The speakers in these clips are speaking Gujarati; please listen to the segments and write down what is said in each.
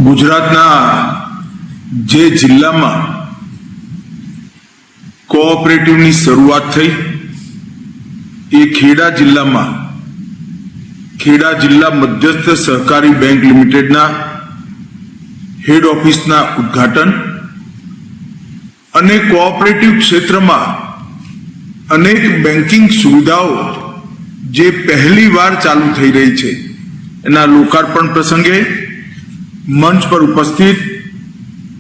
ગુજરાતના જે જિલ્લામાં કોઓપરેટિવની શરૂઆત થઈ એ ખેડા જિલ્લામાં ખેડા જિલ્લા મધ્યસ્થ સહકારી બેંક લિમિટેડના હેડ ઓફિસના ઉદ્ઘાટન અને કોઓપરેટિવ ક્ષેત્રમાં અનેક બેન્કિંગ સુવિધાઓ જે પહેલી વાર ચાલુ થઈ રહી છે એના લોકાર્પણ પ્રસંગે મંચ પર ઉપસ્થિત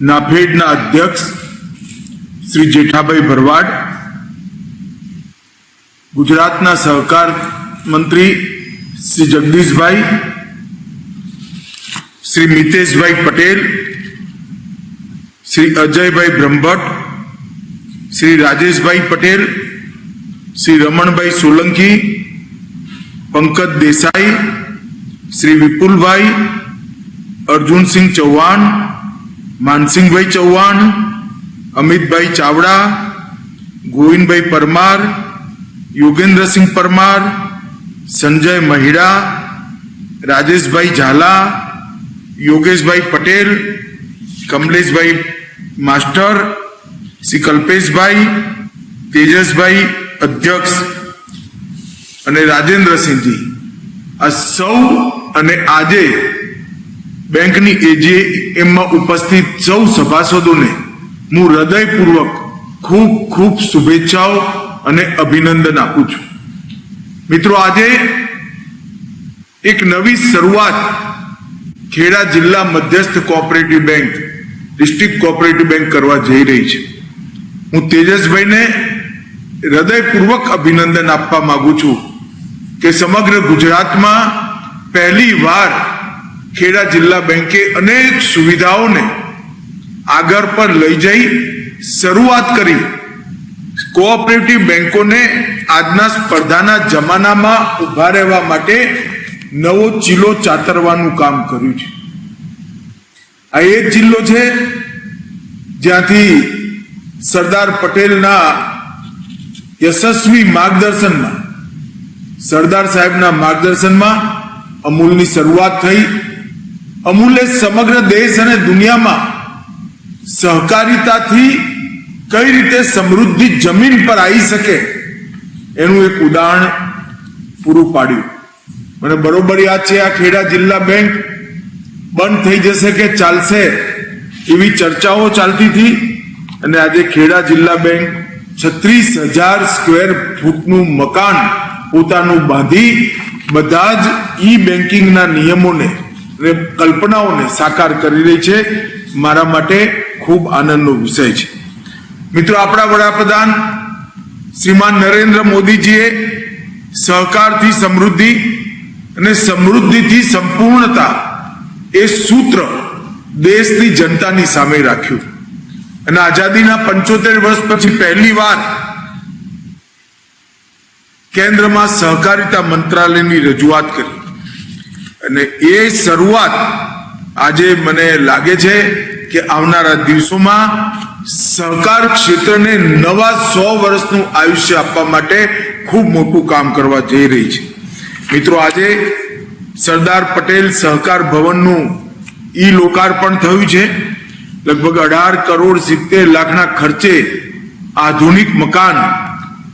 નાફેડના અધ્યક્ષ શ્રી જેઠાભાઈ ભરવાડ, ગુજરાતના સહકાર મંત્રી શ્રી જગદીશભાઈ, શ્રી મિતેશભાઈ પટેલ, શ્રી અજયભાઈ બ્રહ્મભટ્ટ, શ્રી રાજેશભાઈ પટેલ, શ્રી રમણભાઈ સોલંકી, પંકજ દેસાઈ, શ્રી વિપુલભાઈ, અર્જુનસિંહ ચૌહાણ, માનસિંહભાઈ ચૌહાણ, અમિતભાઈ ચાવડા, ગોવિંદભાઈ પરમાર, યોગેન્દ્રસિંહ પરમાર, સંજય મહિડા, રાજેશભાઈ ઝાલા, યોગેશભાઈ પટેલ, કમલેશભાઈ માસ્ટર, શ્રી કલ્પેશભાઈ, તેજસભાઈ અધ્યક્ષ અને રાજેન્દ્રસિંહજી, આ સૌ અને આજે બેંકની એજીએમમાં ઉપસ્થિત સૌ સભાસદોને હું હૃદયપૂર્વક ખૂબ ખૂબ શુભેચ્છાઓ અને અભિનંદન આપું છું. મિત્રો, આજે એક નવી શરૂઆત ખેડા જિલ્લા મધ્યસ્થ cooperative bank, district cooperative bank કરવા જઈ રહી છે. હું તેજસભાઈને હૃદયપૂર્વક અભિનંદન આપવા માંગુ છું કે સમગ્ર ગુજરાતમાં પહેલી વાર ખેડા જિલ્લા બેંકે અનેક સુવિધાઓને આગળ પર લઈ જઈ શરૂઆત કરી. કોઓપરેટિવ બેંકોને આજના સ્પર્ધાના જમાનામાં ઉભા રહેવા માટે નવો ચીલો ચાતરવાનું કામ કર્યું છે. આ એ જિલ્લો છે જ્યાંથી સરદાર પટેલના યશસ્વી માર્ગદર્શનમાં, સરદાર સાહેબના માર્ગદર્શનમાં અમૂલની શરૂઆત થઈ. અમૂલે સમગ્ર દેશ અને દુનિયામાં સહકારિતાથી કઈ રીતે સમૃદ્ધિ જમીન પર આવી શકે એનું એક ઉદાહરણ પૂરું પાડ્યું. મને બરોબર યાદ છે, આ ખેડા જિલ્લા બેંક બંધ થઈ જશે કે ચાલશે એવી ચર્ચાઓ ચાલતી હતી અને આજે ખેડા જિલ્લા બેંક 36,000 સ્ક્વેર ફૂટનું મકાન પોતાનું બાંધી બધા જ ઈ બેન્કિંગના નિયમોને અને કલ્પનાઓને સાકાર કરી રહી છે. મારા માટે ખૂબ આનંદનો વિષય છે. મિત્રો, આપણા વડાપ્રધાન શ્રીમાન નરેન્દ્ર મોદીજીએ સહકારથી સમૃદ્ધિ અને સમૃદ્ધિથી સંપૂર્ણતા એ સૂત્ર દેશની જનતાની સામે રાખ્યું અને આઝાદીના 75 વર્ષ પછી પહેલી વાર કેન્દ્રમાં સહકારિતા મંત્રાલયની રજૂઆત કરી અને એ શરૂઆત આજે મને લાગે છે કે આવનારા દિવસોમાં સહકાર ક્ષેત્રને નવા 100 વર્ષનું આયુષ્ય આપવા માટે ખૂબ મોટું કામ કરવા જઈ રહી છે. મિત્રો, આજે સરદાર પટેલ સહકાર ભવનનું ઈ લોકાર્પણ થયું છે. લગભગ 18 કરોડ 70 લાખના ખર્ચે આધુનિક મકાન,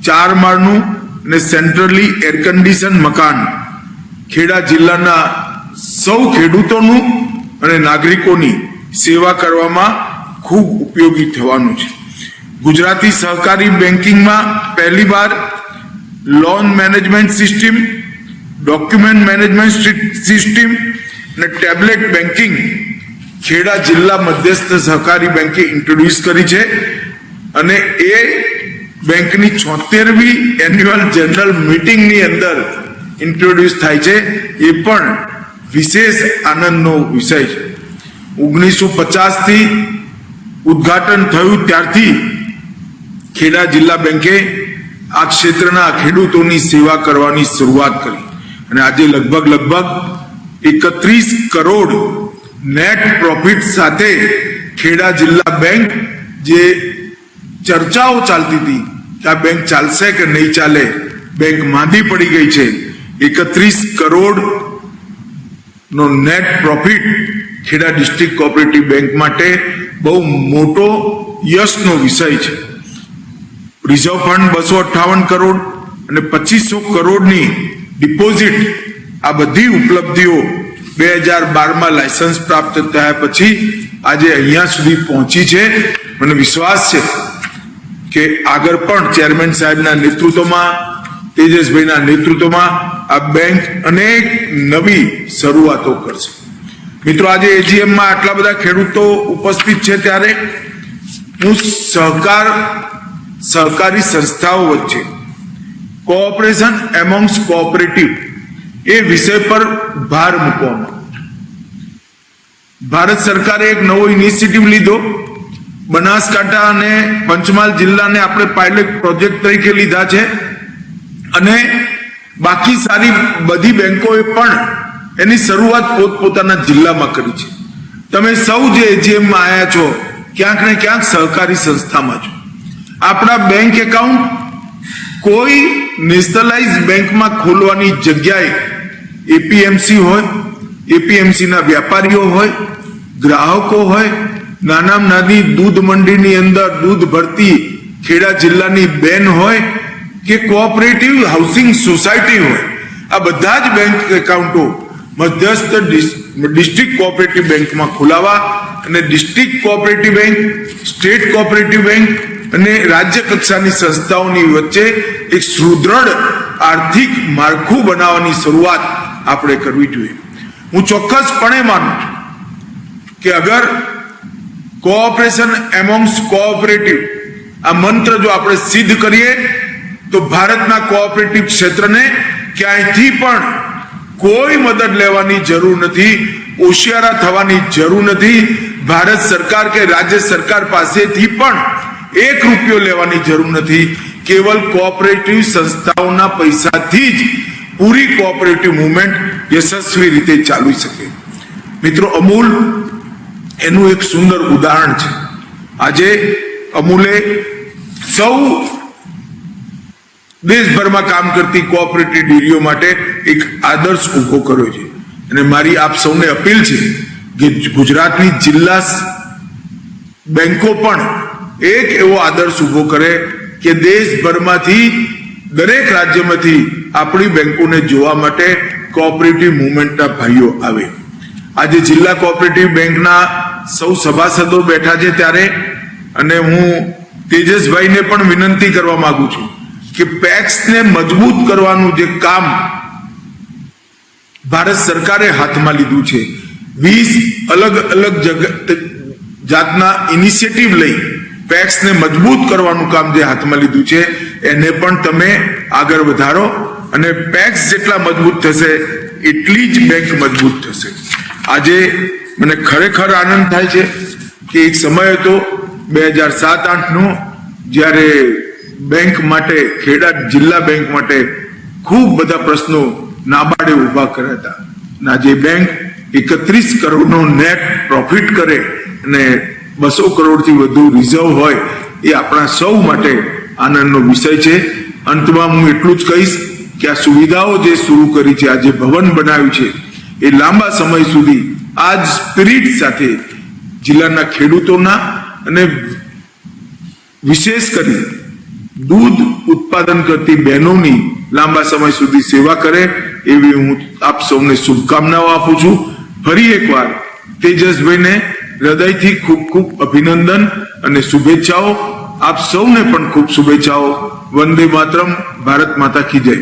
4 માળનું અને સેન્ટ્રલી એર કન્ડિશન મકાન ખેડા જિલ્લાના સૌ ખેડૂતોનું અને નાગરિકોની સેવા કરવામાં ખૂબ ઉપયોગી થવાનું છે. ગુજરાતી સહકારી બેન્કિંગમાં પહેલીવાર loan management system, document management system અને ટેબ્લેટ બેન્કિંગ ખેડા જિલ્લા મધ્યસ્થ સહકારી બેંકે ઇન્ટ્રોડ્યુસ કરી છે અને એ બેંકની 76મી એન્યુઅલ જનરલ મીટિંગની અંદર ઇન્ટ્રોડ્યુસ થાય છે. એ પણ વિશેષ આનંદનો વિષય છે. 1950થી ઉદ્ઘાટન થયું ત્યારથી ખેડા જિલ્લા બેંકે આ ક્ષેત્રના ખેડૂતોની સેવા કરવાની શરૂઆત કરી અને આજે લગભગ 31 કરોડ નેટ પ્રોફિટ સાથે ખેડા જિલ્લા બેંક, જે ચર્ચાઓ ચાલતી હતી કે આ બેંક ચાલશે કે નહીં ચાલે, બેંક માંદી પડી ગઈ છે, 31 કરોડ નો net profit Kheda district cooperative bank માટે બહુ મોટો યશનો વિષય છે. રિઝર્વ ફંડ 258 કરોડ અને 2500 કરોડની ડિપોઝિટ, આ બધી ઉપલબ્ધિઓ 2012માં લાયસન્સ પ્રાપ્ત થયા પછી આજે અહીંયા સુધી પહોંચી છે. મને વિશ્વાસ છે કે આગળ પણ ચેરમેન સાહેબના નેતૃત્વમાં, તેજસભાઈના નેતૃત્વમાં આ બેંક અનેક નવી શરૂઆતો કરશે. મિત્રો, આજે એજીએમમાં આટલા બધા ખેડૂતો ઉપસ્થિત છે ત્યારે હું સહકારી સંસ્થાઓ વચ્ચે કોઓપરેશન એમોંગ્સ કોઓપરેટિવ એ વિષય પર ભાર મૂકવામાં, ભારત સરકારે એક નવો ઇનિશિયેટિવ લીધો. બનાસકાંઠા અને પંચમહાલ જિલ્લાને આપણે પાયલોટ પ્રોજેક્ટ તરીકે લીધા છે અને બાકી સારી બધી બેંકોએ પણ એની શરૂઆત પોતપોતાના જિલ્લામાં કરી છે. તમે સૌ જે એજીએમમાં આવ્યા છો ક્યાંક ને ક્યાંક સહકારી સંસ્થામાં છો. આપણા બેંક એકાઉન્ટ કોઈ નેશનલાઇઝ બેંકમાં ખોલવાની જગ્યાએ એપીએમસી હોય, એપીએમસીના વેપારીઓ હોય, ગ્રાહકો હોય, નાનામાં નાની દૂધ મંડીની અંદર દૂધ ભરતી ખેડા જિલ્લાની બેન હોય કે કોઓપરેટિવ હાઉસિંગ સોસાયટી હોય, આ બધા જ બેંક એકાઉન્ટો મધ્યસ્થ ડિસ્ટ્રિક્ટ કોઓપરેટિવ બેંકમાં ખોલાવા અને district cooperative bank, state cooperative bank અને રાજ્ય કક્ષાની સંસ્થાઓની વચ્ચે એક સુદૃઢ આર્થિક માળખું બનાવવાની શરૂઆત આપણે કરવી જોઈએ. હું ચોક્કસપણે માનું છું કે અગર કોઓપરેશન એમોંગ્સ કોઓપરેટિવ આ મંત્ર જો આપણે સિદ્ધ કરીએ તો ભારતના કોઓપરેટિવ ક્ષેત્રને ક્યાંયથી પણ કોઈ મદદ લેવાની જરૂર નથી, હોશિયારા થવાની જરૂર નથી. ભારત સરકાર કે રાજ્ય સરકાર પાસેથી પણ ₹1 લેવાની જરૂર નથી. કેવલ કોઓપરેટિવ સંસ્થાઓના પૈસાથી જ પૂરી કોઓપરેટિવ મુવમેન્ટ યશસ્વી રીતે ચાલી શકે. મિત્રો, અમૂલ એનું એક સુંદર ઉદાહરણ છે. આજે અમૂલે સૌ દેશભરમાં કામ કરતી કોઓપરેટિવ ડેરીઓ માટે એક આદર્શ ઉભો કર્યો છે અને મારી આપ સૌને અપીલ છે કે ગુજરાતની જિલ્લા બેંકો પણ એક એવો આદર્શ ઉભો કરે કે દેશભરમાંથી, દરેક રાજ્યમાંથી આપણી બેંકોને જોવા માટે કોઓપરેટિવ મુવમેન્ટના ભાઈઓ આવે. આજે જિલ્લા કોઓપરેટિવ બેંકના સૌ સભાસદો બેઠા છે ત્યારે અને હું તેજસભાઈને પણ વિનંતી કરવા માંગુ છું કે પેક્સને મજબૂત કરવાનું જે કામ ભારત સરકારે હાથમાં લીધું છે, 20 અલગ અલગ જાતના ઇનિશિયેટિવ લઈ પેક્સને મજબૂત કરવાનું કામ જે હાથમાં લીધું છે એને પણ તમે આગળ વધારો અને પેક્સ જેટલા મજબૂત થશે એટલી જ બેંક મજબૂત થશે. આજે મને ખરેખર આનંદ થાય છે કે એક સમય હતો 2007-8નો જ્યારે બેંક માટે, ખેડા જિલ્લા બેંક માટે ખૂબ બધા પ્રશ્નો નાબાર્ડે ઉભા કર્યા હતા. આજે બેંક 31 કરોડનો નેટ પ્રોફિટ કરે અને 200 કરોડથી વધુ રિઝર્વ હોય એ આપણા સૌ માટે આનંદનો વિષય છે. અંતમાં હું એટલું જ કહીશ કે આ સુવિધાઓ જે શરૂ કરી છે, આ જે ભવન બનાવ્યું છે એ લાંબા સમય સુધી આ જ સ્પિરિટ સાથે જિલ્લાના ખેડૂતોના અને વિશેષ કરી દૂધ ઉત્પાદન કરતી બહેનોની લાંબા સમય સુધી સેવા કરે એવી હું આપ સૌને શુભકામનાઓ આપું છું. ફરી એકવાર તેજસભાઈને હૃદયથી ખૂબ ખૂબ અભિનંદન અને શુભેચ્છાઓ. આપ સૌને પણ ખૂબ શુભેચ્છાઓ. વંદે માતરમ. ભારત માતા કી જય.